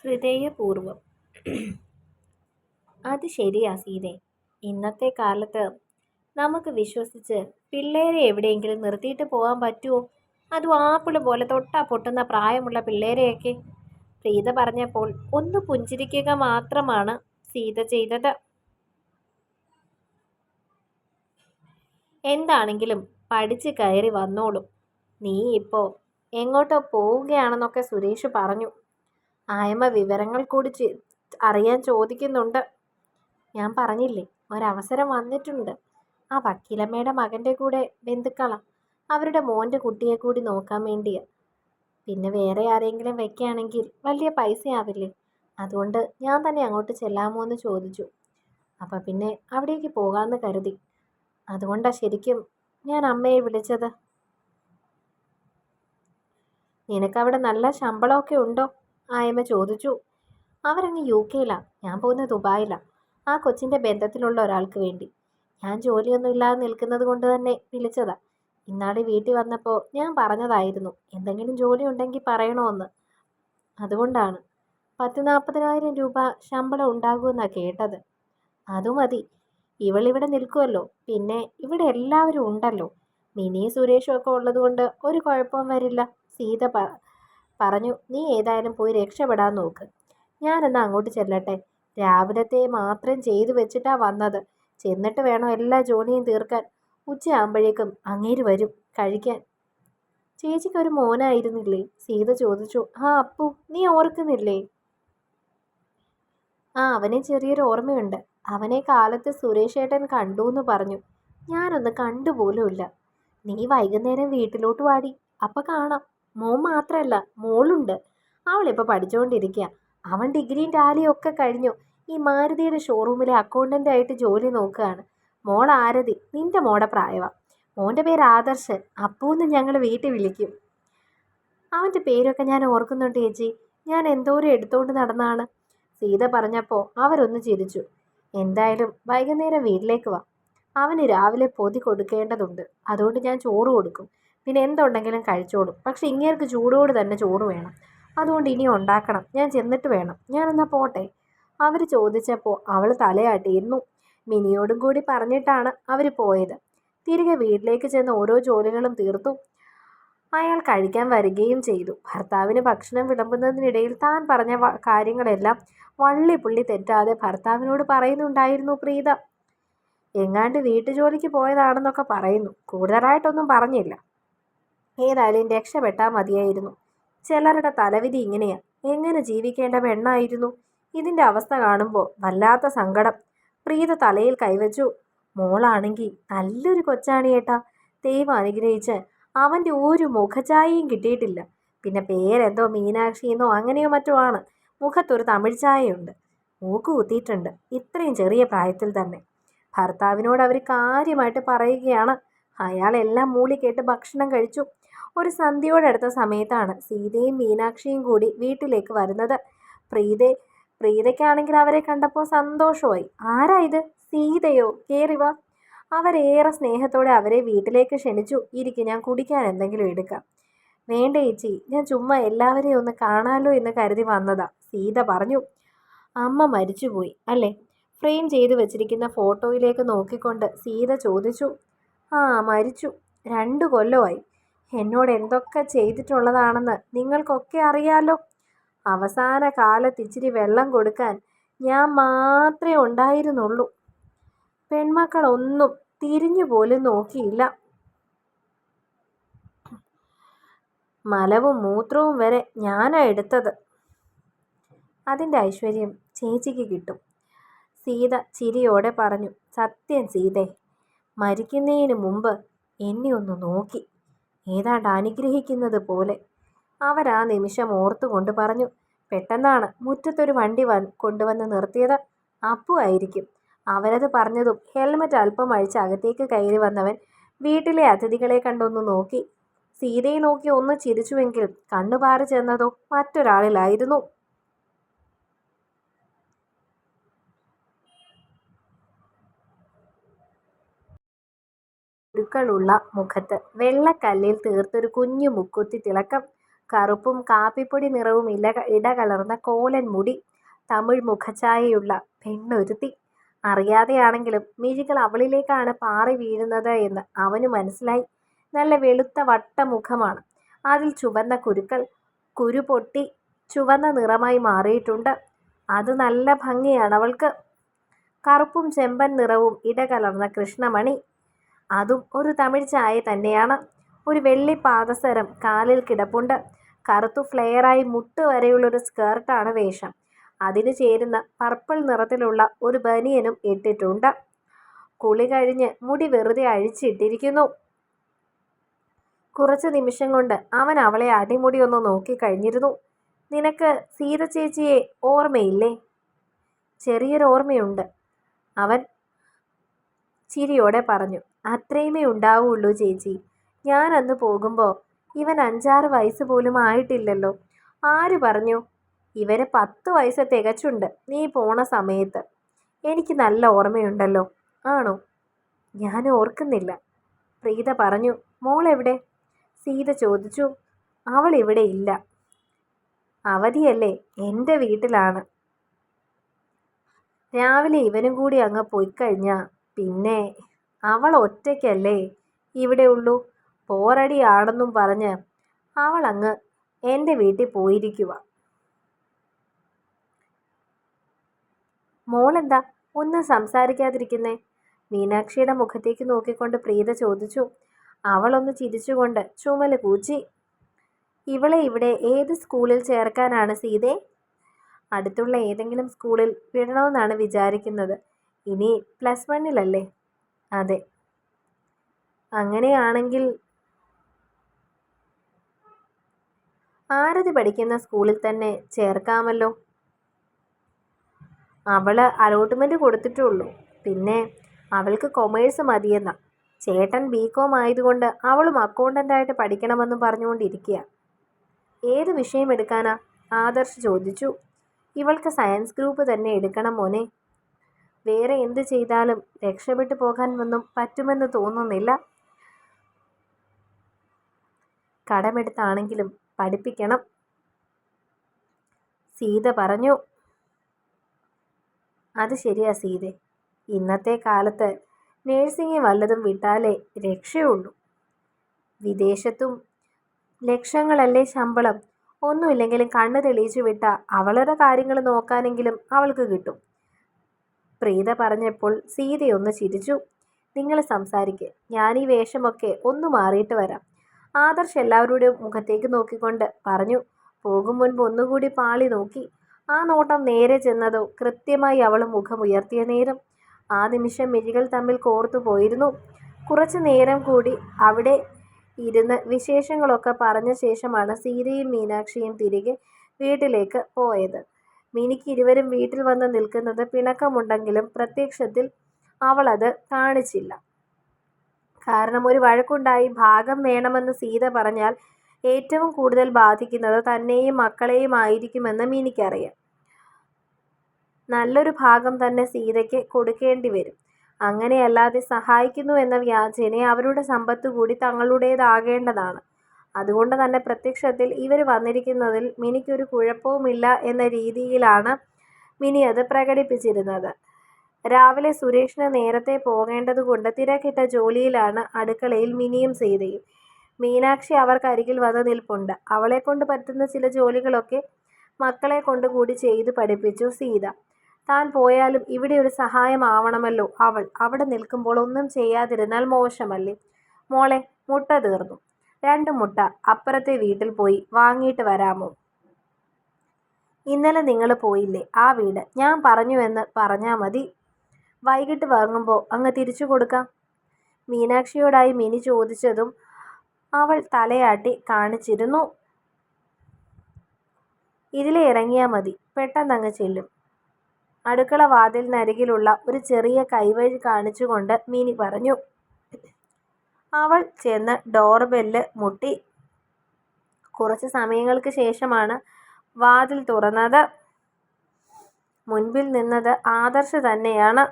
ഹൃദയപൂർവ്വം. അത് ശരിയാ സീതേ. ഇന്നത്തെ കാലത്ത് നമുക്ക് വിശ്വസിച്ച് പിള്ളേരെ എവിടെയെങ്കിലും നിർത്തിയിട്ട് പോകാൻ പറ്റുമോ? അതും ആപ്പിള് പോലെ തൊട്ടാ പൊട്ടുന്ന പ്രായമുള്ള പിള്ളേരെയൊക്കെ. പ്രീത പറഞ്ഞപ്പോൾ ഒന്ന് പുഞ്ചിരിക്കുക മാത്രമാണ് സീത ചെയ്തത്. എന്താണെങ്കിലും പഠിച്ച് കയറി വന്നോളും. നീ ഇപ്പോൾ എങ്ങോട്ടോ പോവുകയാണെന്നൊക്കെ സുരേഷ് പറഞ്ഞു. ആയമ്മ വിവരങ്ങൾ കൂടി അറിയാൻ ചോദിക്കുന്നുണ്ട്. ഞാൻ പറഞ്ഞില്ലേ, ഒരവസരം വന്നിട്ടുണ്ട്. ആ വക്കീലമ്മയുടെ മകൻ്റെ കൂടെ ബന്ധുക്കളാ. അവരുടെ മോൻ്റെ കുട്ടിയെ കൂടി നോക്കാൻ വേണ്ടിയാ. പിന്നെ വേറെ ആരെങ്കിലും വെക്കുകയാണെങ്കിൽ വലിയ പൈസയാവില്ലേ? അതുകൊണ്ട് ഞാൻ തന്നെ അങ്ങോട്ട് ചെല്ലാമോ എന്ന് ചോദിച്ചു. അപ്പം പിന്നെ അവിടേക്ക് പോകാമെന്ന് കരുതി. അതുകൊണ്ടാണ് ശരിക്കും ഞാൻ അമ്മയെ വിളിച്ചത്. നിനക്കവിടെ നല്ല ശമ്പളമൊക്കെ ഉണ്ടോ? ആയമ്മ ചോദിച്ചു. അവരങ്ങ് UK-ലാണ്, ഞാൻ പോകുന്നത് ദുബായിലാണ്. ആ കൊച്ചിൻ്റെ ബന്ധത്തിലുള്ള ഒരാൾക്ക് വേണ്ടി. ഞാൻ ജോലിയൊന്നും ഇല്ലാതെ നിൽക്കുന്നത് കൊണ്ട് തന്നെ വിളിച്ചതാ. ഇന്നാളെ വീട്ടിൽ വന്നപ്പോൾ ഞാൻ പറഞ്ഞതായിരുന്നു എന്തെങ്കിലും ജോലി ഉണ്ടെങ്കിൽ പറയണമെന്ന്. അതുകൊണ്ടാണ്. 10-40,000 രൂപ ശമ്പളം ഉണ്ടാകുമെന്നാണ് കേട്ടത്. അതു മതി. ഇവളിവിടെ നിൽക്കുമല്ലോ, പിന്നെ ഇവിടെ എല്ലാവരും ഉണ്ടല്ലോ. മിനിയും സുരേഷും ഒക്കെ ഉള്ളതുകൊണ്ട് ഒരു കുഴപ്പവും വരില്ല. സീത പറഞ്ഞു. നീ ഏതായാലും പോയി രക്ഷപ്പെടാൻ നോക്ക്. ഞാനെന്നാൽ അങ്ങോട്ട് ചെല്ലട്ടെ. രാവിലത്തെ മാത്രം ചെയ്തു വെച്ചിട്ടാ വന്നത്. ചെന്നിട്ട് വേണം എല്ലാ ജോലിയും തീർക്കാൻ. ഉച്ചയാകുമ്പോഴേക്കും അങ്ങേര് വരും കഴിക്കാൻ. ചേച്ചിക്ക് ഒരു മോനായിരുന്നില്ലേ? സീത ചോദിച്ചു. ആ അപ്പു, നീ ഓർക്കുന്നില്ലേ? ആ, അവനെ ചെറിയൊരു ഓർമ്മയുണ്ട്. അവനെ കാലത്ത് സുരേഷ് ഏട്ടൻ കണ്ടു എന്ന് പറഞ്ഞു. ഞാനൊന്ന് കണ്ടുപോലുമില്ല. നീ വൈകുന്നേരം വീട്ടിലോട്ട് വാടി, അപ്പം കാണാം. മോൻ മാത്രമല്ല, മോളുണ്ട്. അവളിപ്പോൾ പഠിച്ചുകൊണ്ടിരിക്കുക. അവൻ ഡിഗ്രിയും ടാലിയും ഒക്കെ കഴിഞ്ഞു. ഈ മാരുതിയുടെ ഷോറൂമിലെ അക്കൗണ്ടൻ്റായിട്ട് ജോലി നോക്കുകയാണ്. മോൾ ആരതി, നിന്റെ മോടെ പ്രായമാണ്. മോൻ്റെ പേര് ആദർശ്. അപ്പൂന്ന് ഞങ്ങൾ വീട്ടിൽ വിളിക്കും. അവൻ്റെ പേരൊക്കെ ഞാൻ ഓർക്കുന്നുണ്ട് ചേച്ചി. ഞാൻ എന്തോരം എടുത്തോണ്ട് നടന്നാണ്. സീത പറഞ്ഞപ്പോൾ അവരൊന്ന് ചിരിച്ചു. എന്തായാലും വൈകുന്നേരം വീട്ടിലേക്ക് വാ. അവന് രാവിലെ പൊതി കൊടുക്കേണ്ടതുണ്ട്. അതുകൊണ്ട് ഞാൻ ചോറ് കൊടുക്കും. പിന്നെ എന്തുണ്ടെങ്കിലും കഴിച്ചോളും. പക്ഷെ ഇങ്ങേർക്ക് ചൂടോട് തന്നെ ചോറ് വേണം. അതുകൊണ്ട് ഇനി ഉണ്ടാക്കണം. ഞാൻ ചെന്നിട്ട് വേണം. ഞാനെന്നാൽ പോട്ടെ. അവർ ചോദിച്ചപ്പോൾ അവൾ തലയാട്ടിയിരുന്നു. മിനിയോടും കൂടി പറഞ്ഞിട്ടാണ് അവർ പോയത്. തിരികെ വീട്ടിലേക്ക് ചെന്ന് ഓരോ ജോലികളും തീർത്തു. അയാൾ കഴിക്കാൻ വരികയും ചെയ്തു. ഭർത്താവിന് ഭക്ഷണം വിളമ്പുന്നതിനിടയിൽ താൻ പറഞ്ഞ കാര്യങ്ങളെല്ലാം വള്ളിപുള്ളി തെറ്റാതെ ഭർത്താവിനോട് പറയുന്നുണ്ടായിരുന്നു പ്രീത. എങ്ങാണ്ട് വീട്ടുജോലിക്ക് പോയതാണെന്നൊക്കെ പറയുന്നു. കൂടുതലായിട്ടൊന്നും പറഞ്ഞില്ല. ഏതായാലും രക്ഷപ്പെട്ടാൽ മതിയായിരുന്നു. ചിലരുടെ തലവിധി ഇങ്ങനെയാ. എങ്ങനെ ജീവിക്കേണ്ട പെണ്ണായിരുന്നു. ഇതിൻ്റെ അവസ്ഥ കാണുമ്പോൾ വല്ലാത്ത സങ്കടം. പ്രീത തലയിൽ കൈവച്ചു. മോളാണെങ്കിൽ നല്ലൊരു കൊച്ചാണിയേട്ടാ. ദൈവം അനുഗ്രഹിച്ച് അവൻ്റെ ഒരു മുഖഛായയും കിട്ടിയിട്ടില്ല. പിന്നെ പേരെന്തോ മീനാക്ഷിയെന്നോ അങ്ങനെയോ മറ്റോ ആണ്. മുഖത്തൊരു തമിഴ് ഛായയുണ്ട്. മൂക്ക് കുത്തിയിട്ടുണ്ട്. ഇത്രയും ചെറിയ പ്രായത്തിൽ തന്നെ. ഭർത്താവിനോട് അവർ കാര്യമായിട്ട് പറയുകയാണ്. അയാളെല്ലാം മൂളി കേട്ട് ഭക്ഷണം കഴിച്ചു. ഒരു സന്ധ്യയോടടുത്ത സമയത്താണ് സീതയും മീനാക്ഷിയും കൂടി വീട്ടിലേക്ക് വരുന്നത്. പ്രീതയ്ക്കാണെങ്കിൽ അവരെ കണ്ടപ്പോൾ സന്തോഷമായി. ആരാ ഇത്? സീതയോ? കേറി വാ. അവരേറെ സ്നേഹത്തോടെ അവരെ വീട്ടിലേക്ക് ക്ഷണിച്ചു. ഇരിക്കും, ഞാൻ കുടിക്കാൻ എന്തെങ്കിലും എടുക്കാം. വേണ്ട ചേച്ചി, ഞാൻ ചുമ്മാ എല്ലാവരെയും ഒന്ന് കാണാലോ എന്ന് കരുതി വന്നതാ, സീത പറഞ്ഞു. അമ്മ മരിച്ചുപോയി അല്ലേ? ഫ്രെയിം ചെയ്തു വെച്ചിരിക്കുന്ന ഫോട്ടോയിലേക്ക് നോക്കിക്കൊണ്ട് സീത ചോദിച്ചു. ആ, മരിച്ചു. 2 കൊല്ലമായി. എന്നോട് എന്തൊക്കെ ചെയ്തിട്ടുള്ളതാണെന്ന് നിങ്ങൾക്കൊക്കെ അറിയാലോ. അവസാന കാലത്ത് ഇച്ചിരി വെള്ളം കൊടുക്കാൻ ഞാൻ മാത്രമേ ഉണ്ടായിരുന്നുള്ളൂ. പെൺമക്കളൊന്നും തിരിഞ്ഞു പോലും നോക്കിയില്ല. മലവും മൂത്രവും വരെ ഞാനാ എടുത്തത്. അതിൻ്റെ ഐശ്വര്യം ചേച്ചിക്ക് കിട്ടും. സീത ചിരിയോടെ പറഞ്ഞു. സത്യം സീതേ, മരിക്കുന്നതിന് മുമ്പ് എന്നെ ഒന്ന് നോക്കി, ഏതാണ്ട് അനുഗ്രഹിക്കുന്നത് പോലെ. അവരാ നിമിഷം ഓർത്തുകൊണ്ട് പറഞ്ഞു. പെട്ടെന്നാണ് മുറ്റത്തൊരു വണ്ടി കൊണ്ടുവന്ന് നിർത്തിയത്. അപ്പു ആയിരിക്കും. അവരത് പറഞ്ഞതും ഹെൽമറ്റ് അല്പം അഴിച്ച് അകത്തേക്ക് കയറി വന്നവൻ വീട്ടിലെ അതിഥികളെ കണ്ടൊന്ന് നോക്കി. സീതയെ നോക്കി ഒന്ന് ചിരിച്ചുവെങ്കിലും കണ്ണുപാറി ചെന്നതോ മറ്റൊരാളിലായിരുന്നു. കുരുക്കളുള്ള മുഖത്ത് വെള്ളക്കല്ലിൽ തീർത്തൊരു കുഞ്ഞു മുക്കുത്തി തിളക്കം. കറുപ്പും കാപ്പിപ്പൊടി നിറവും ഇടകലർന്ന കോലൻ മുടി, തമിഴ് മുഖഛായയുള്ള പെണ്ണൊരുത്തി. അറിയാതെയാണെങ്കിലും മിഴികൾ അവളിലേക്കാണ് പാറി വീഴുന്നത് എന്ന് അവനു മനസ്സിലായി. നല്ല വെളുത്ത വട്ടമുഖമാണ്. അതിൽ ചുവന്ന കുരുക്കൾ. കുരു പൊട്ടി ചുവന്ന നിറമായി മാറിയിട്ടുണ്ട്. അത് നല്ല ഭംഗിയാണ് അവൾക്ക്. കറുപ്പും ചെമ്പൻ നിറവും ഇടകലർന്ന കൃഷ്ണമണി, അതും ഒരു തമിഴ് ചായ തന്നെയാണ്. ഒരു വെള്ളി പാദസരം കാലിൽ കിടപ്പുണ്ട്. കറുത്തു ഫ്ലെയറായി മുട്ട് വരെയുള്ളൊരു സ്കേർട്ടാണ് വേഷം. അതിന് ചേരുന്ന പർപ്പിൾ നിറത്തിലുള്ള ഒരു ബനിയനും ഇട്ടിട്ടുണ്ട്. കുളി കഴിഞ്ഞ് മുടി വെറുതെ അഴിച്ചിട്ടിരിക്കുന്നു. കുറച്ച് നിമിഷം കൊണ്ട് അവൻ അവളെ അടിമുടി ഒന്ന് നോക്കിക്കഴിഞ്ഞിരുന്നു. നിനക്ക് സീത ചേച്ചിയെ ഓർമ്മയില്ലേ? ചെറിയൊരു ഓർമ്മയുണ്ട്, അവൻ ചിരിയോടെ പറഞ്ഞു. അത്രയുമേ ഉണ്ടാവുള്ളൂ ചേച്ചി. ഞാൻ അന്ന് പോകുമ്പോൾ ഇവൻ 5-6 വയസ്സ് പോലും ആയിട്ടില്ലല്ലോ. ആര് പറഞ്ഞു? ഇവന് 10 വയസ്സ് തികച്ചുണ്ട് നീ പോണ സമയത്ത്. എനിക്ക് നല്ല ഓർമ്മയുണ്ടല്ലോ. ആണോ? ഞാൻ ഓർക്കുന്നില്ല, പ്രീത പറഞ്ഞു. മോളെവിടെ? സീത ചോദിച്ചു. അവൾ ഇവിടെ ഇല്ല. അവധിയല്ലേ, എൻ്റെ വീട്ടിലാണ്. രാവിലെ ഇവനും കൂടി അങ്ങ് പോയിക്കഴിഞ്ഞാ പിന്നെ അവൾ ഒറ്റയ്ക്കല്ലേ ഇവിടെ ഉള്ളൂ. പോരടിയാണെന്നും പറഞ്ഞ് അവൾ അങ്ങ് എൻ്റെ വീട്ടിൽ പോയിരിക്കുക. മോളെന്താ ഒന്നും സംസാരിക്കാതിരിക്കുന്നേ? മീനാക്ഷിയുടെ മുഖത്തേക്ക് നോക്കിക്കൊണ്ട് പ്രീത ചോദിച്ചു. അവളൊന്ന് ചിരിച്ചുകൊണ്ട് ചുമല് കൂച്ചി. ഇവളെ ഇവിടെ ഏത് സ്കൂളിൽ ചേർക്കാനാണ് സീതേ? അടുത്തുള്ള ഏതെങ്കിലും സ്കൂളിൽ വിടണമെന്നാണ് വിചാരിക്കുന്നത്. ഇനി +1-ലല്ലേ? അതെ. അങ്ങനെയാണെങ്കിൽ ആരതി പഠിക്കുന്ന സ്കൂളിൽ തന്നെ ചേർക്കാമല്ലോ. അവള് അലോട്ട്മെന്റ് കൊടുത്തിട്ടുള്ളൂ. പിന്നെ അവൾക്ക് കൊമേഴ്സ് മതിയെന്നാ. ചേട്ടൻ BCom ആയതുകൊണ്ട് അവളും അക്കൗണ്ടൻ്റായിട്ട് പഠിക്കണമെന്ന് പറഞ്ഞുകൊണ്ടിരിക്കുക. ഏത് വിഷയം എടുക്കാനാ? ആദർശ് ചോദിച്ചു. ഇവൾക്ക് സയൻസ് ഗ്രൂപ്പ് തന്നെ എടുക്കണം മോനെ. വേറെ എന്ത് ചെയ്താലും രക്ഷപ്പെട്ടു പോകാൻ ഒന്നും പറ്റുമെന്ന് തോന്നുന്നില്ല. കടമെടുത്താണെങ്കിലും പഠിപ്പിക്കണം, സീത പറഞ്ഞു. അത് ശരിയാ സീതെ. ഇന്നത്തെ കാലത്ത് നേഴ്സിംഗ് വല്ലതും വിട്ടാലേ രക്ഷയുള്ളൂ. വിദേശത്തും ലക്ഷങ്ങളല്ലേ ശമ്പളം. ഒന്നുമില്ലെങ്കിലും കണ്ണ് തെളിയിച്ചു വിട്ടാൽ അവളുടെ കാര്യങ്ങൾ നോക്കാനെങ്കിലും അവൾക്ക് കിട്ടും. പ്രീത പറഞ്ഞപ്പോൾ സീതയൊന്ന് ചിരിച്ചു. നിങ്ങൾ സംസാരിക്ക്, ഞാനീ വേഷമൊക്കെ ഒന്ന് മാറിയിട്ട് വരാം. ആദർശ് എല്ലാവരുടെയും മുഖത്തേക്ക് നോക്കിക്കൊണ്ട് പറഞ്ഞു. പോകും മുൻപ് ഒന്നുകൂടി പാളി നോക്കി. ആ നോട്ടം നേരെ ചെന്നതോ കൃത്യമായി അവൾ മുഖമുയർത്തിയ നേരം. ആ നിമിഷം മിഴികൾ തമ്മിൽ കോർത്തു പോയിരുന്നു. കുറച്ചു നേരം കൂടി അവിടെ ഇരുന്ന് വിശേഷങ്ങളൊക്കെ പറഞ്ഞ ശേഷമാണ് സീതയും മീനാക്ഷിയും തിരികെ വീട്ടിലേക്ക് പോയത്. മിനിക്ക് ഇരുവരും വീട്ടിൽ വന്ന് നിൽക്കുന്നത് പിണക്കമുണ്ടെങ്കിലും പ്രത്യക്ഷത്തിൽ അവളത് കാണിച്ചില്ല. കാരണം ഒരു വഴക്കുണ്ടായി ഭാഗം വേണമെന്ന് സീത പറഞ്ഞാൽ ഏറ്റവും കൂടുതൽ ബാധിക്കുന്നത് തന്നെയും മക്കളെയും ആയിരിക്കുമെന്ന് മിനിക്കറിയാം. നല്ലൊരു ഭാഗം തന്നെ സീതയ്ക്ക് കൊടുക്കേണ്ടി വരും. അങ്ങനെയല്ലാതെ സഹായിക്കുന്നു എന്ന വ്യാജേന അവരുടെ സമ്പത്ത് കൂടി തങ്ങളുടേതാകേണ്ടതാണ്. അതുകൊണ്ട് തന്നെ പ്രത്യക്ഷത്തിൽ ഇവർ വന്നിരിക്കുന്നതിൽ മിനിക്കൊരു കുഴപ്പവുമില്ല എന്ന രീതിയിലാണ് മിനി അത് പ്രകടിപ്പിച്ചിരുന്നത്. രാവിലെ സുരേഷിന് നേരത്തെ പോകേണ്ടതുകൊണ്ട് തിരക്കിട്ട ജോലിയിലാണ് അടുക്കളയിൽ മിനിയും സീതയും. മീനാക്ഷി അവർക്കരികിൽ വന്ന് നിൽപ്പുണ്ട്. അവളെക്കൊണ്ട് പറ്റുന്ന ചില ജോലികളൊക്കെ മക്കളെ കൊണ്ട് കൂടി ചെയ്തു പഠിപ്പിച്ചു സീത. താൻ പോയാലും ഇവിടെ ഒരു സഹായമാവണമല്ലോ അവൾ. അവിടെ നിൽക്കുമ്പോൾ ഒന്നും ചെയ്യാതിരുന്നാൽ മോശമല്ലേ? മോളെ, മുട്ട തീർന്നു. 2 മുട്ട അപ്പുറത്തെ വീട്ടിൽ പോയി വാങ്ങിയിട്ട് വരാമോ? ഇന്നലെ നിങ്ങൾ പോയില്ലേ ആ വീട്, ഞാൻ പറഞ്ഞുവെന്ന് പറഞ്ഞാൽ മതി. വൈകിട്ട് വാങ്ങുമ്പോൾ അങ്ങ് തിരിച്ചു കൊടുക്കാം. മീനാക്ഷിയോടായി മിനി ചോദിച്ചതും അവൾ തലയാട്ടി കാണിച്ചിരുന്നു. ഇതിലെ ഇറങ്ങിയാൽ മതി, പെട്ടെന്നങ്ങ് ചെല്ലും. അടുക്കള വാതിലിനരികിലുള്ള ഒരു ചെറിയ കൈവഴി കാണിച്ചുകൊണ്ട് മിനി പറഞ്ഞു. അവൾ ചെന്ന് ഡോർബെല്ല് മുട്ടി. കുറച്ച് സമയങ്ങൾക്ക് ശേഷമാണ് വാതിൽ തുറന്നത്. മുൻപിൽ നിന്നത് ആദർശ് തന്നെയാണ്.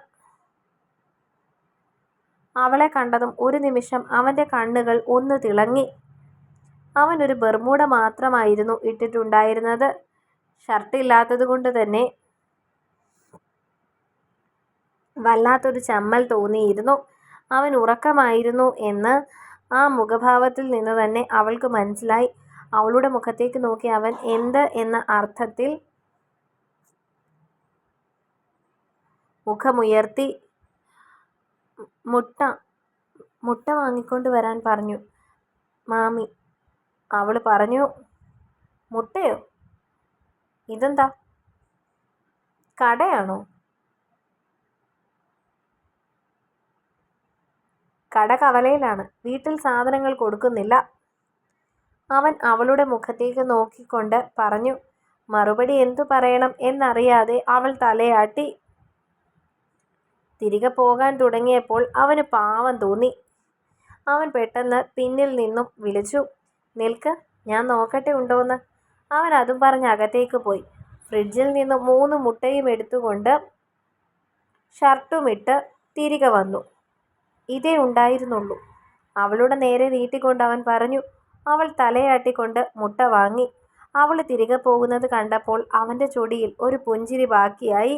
അവളെ കണ്ടതും ഒരു നിമിഷം അവൻ്റെ കണ്ണുകൾ ഒന്ന് തിളങ്ങി. അവനൊരു ബർമൂഡ മാത്രമായിരുന്നു ഇട്ടിട്ടുണ്ടായിരുന്നത്. ഷർട്ടില്ലാത്തത് കൊണ്ട് തന്നെ വല്ലാത്തൊരു ചമ്മൽ തോന്നിയിരുന്നു. അവൻ ഉറക്കമായിരുന്നു എന്ന് ആ മുഖഭാവത്തിൽ നിന്ന് തന്നെ അവൾക്ക് മനസ്സിലായി. അവളുടെ മുഖത്തേക്ക് നോക്കി അവൻ എന്ത് എന്ന അർത്ഥത്തിൽ മുഖമുയർത്തി. മുട്ട മുട്ട വാങ്ങിക്കൊണ്ട് വരാൻ പറഞ്ഞു മാമി. അവൾ പറഞ്ഞു. മുട്ടയോ? ഇതെന്താ, കടയാണോ? കട കവലയിലാണ്, വീട്ടിൽ സാധനങ്ങൾ കൊടുക്കുന്നില്ല. അവൻ അവളുടെ മുഖത്തേക്ക് നോക്കിക്കൊണ്ട് പറഞ്ഞു. മറുപടി എന്തു പറയണം എന്നറിയാതെ അവൾ തലയാട്ടി. തിരികെ പോകാൻ തുടങ്ങിയപ്പോൾ അവന് പാവം തോന്നി. അവൻ പെട്ടെന്ന് പിന്നിൽ നിന്നും വിളിച്ചു, നിൽക്ക്, ഞാൻ നോക്കട്ടെ ഉണ്ടോന്ന്. അവൻ അതും പറഞ്ഞ് അകത്തേക്ക് പോയി. ഫ്രിഡ്ജിൽ നിന്ന് 3 മുട്ടയും എടുത്തുകൊണ്ട് ഷർട്ടുമിട്ട് തിരികെ വന്നു. ഇതേ ഉണ്ടായിരുന്നുള്ളൂ. അവളുടെ നേരെ നീട്ടിക്കൊണ്ട് അവൻ പറഞ്ഞു. അവൾ തലയാട്ടിക്കൊണ്ട് മുട്ട വാങ്ങി. അവൾ തിരികെ പോകുന്നത് കണ്ടപ്പോൾ അവൻ്റെ ചൊടിയിൽ ഒരു പുഞ്ചിരി ബാക്കിയായി.